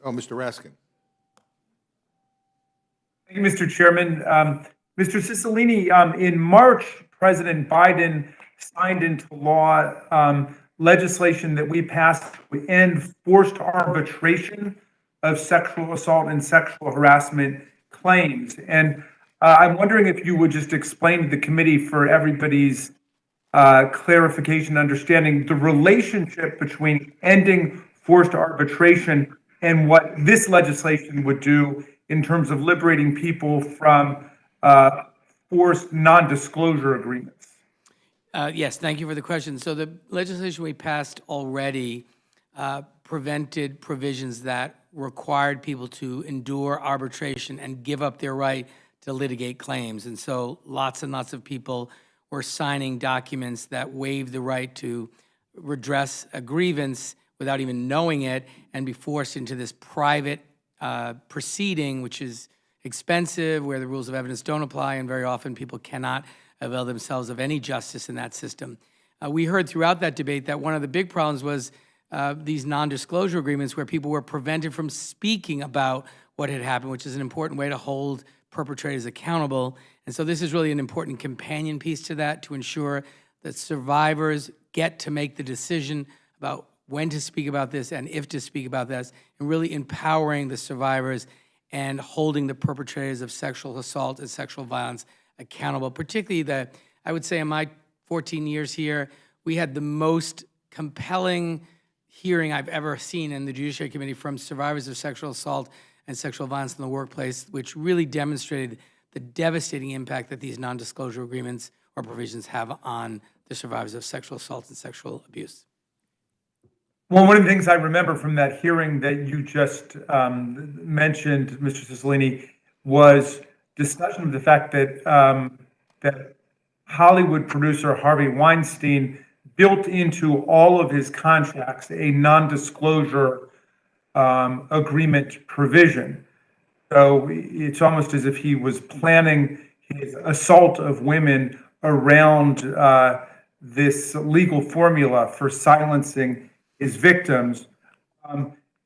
Oh, Mr. Raskin. Thank you, Mr. Chairman. Mr. Cicilline, in March, President Biden signed into law legislation that we passed to end forced arbitration of sexual assault and sexual harassment claims. And I'm wondering if you would just explain to the committee, for everybody's clarification, understanding the relationship between ending forced arbitration and what this legislation would do in terms of liberating people from forced non-disclosure agreements. Yes, thank you for the question. So the legislation we passed already prevented provisions that required people to endure arbitration and give up their right to litigate claims. And so lots and lots of people were signing documents that waived the right to redress a grievance without even knowing it and be forced into this private proceeding, which is expensive, where the rules of evidence don't apply, and very often people cannot avail themselves of any justice in that system. We heard throughout that debate that one of the big problems was these non-disclosure agreements where people were prevented from speaking about what had happened, which is an important way to hold perpetrators accountable. And so this is really an important companion piece to that, to ensure that survivors get to make the decision about when to speak about this and if to speak about this, and really empowering the survivors and holding the perpetrators of sexual assault and sexual violence accountable. Particularly I would say in my 14 years here, we had the most compelling hearing I've ever seen in the Judiciary Committee from survivors of sexual assault and sexual violence in the workplace, which really demonstrated the devastating impact that these non-disclosure agreements or provisions have on the survivors of sexual assault and sexual abuse. Well, one of the things I remember from that hearing that you just mentioned, Mr. Cicilline, was discussion of the fact that that Hollywood producer Harvey Weinstein built into all of his contracts a non-disclosure agreement provision. So it's almost as if he was planning his assault of women around this legal formula for silencing his victims.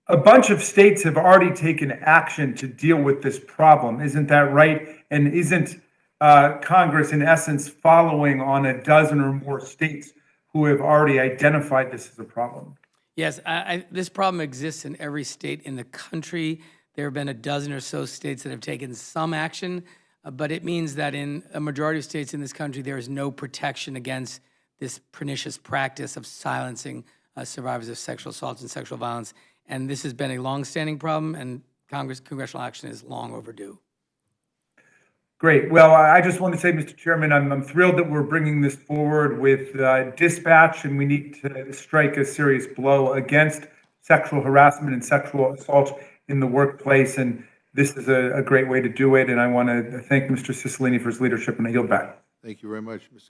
A bunch of states have already taken action to deal with this problem. Isn't that right? And isn't Congress, in essence, following on a dozen or more states who have already identified this as a problem? Yes, this problem exists in every state in the country. There have been a dozen or so states that have taken some action, but it means that in a majority of states in this country, there is no protection against this pernicious practice of silencing survivors of sexual assault and sexual violence. And this has been a longstanding problem, and congressional action is long overdue. Great. Well, I just want to say, Mr. Chairman, I'm thrilled that we're bringing this forward with dispatch, and we need to strike a serious blow against sexual harassment and sexual assault in the workplace. And this is a great way to do it. And I want to thank Mr. Cicilline for his leadership, and I yield back. Thank you very much, Ms.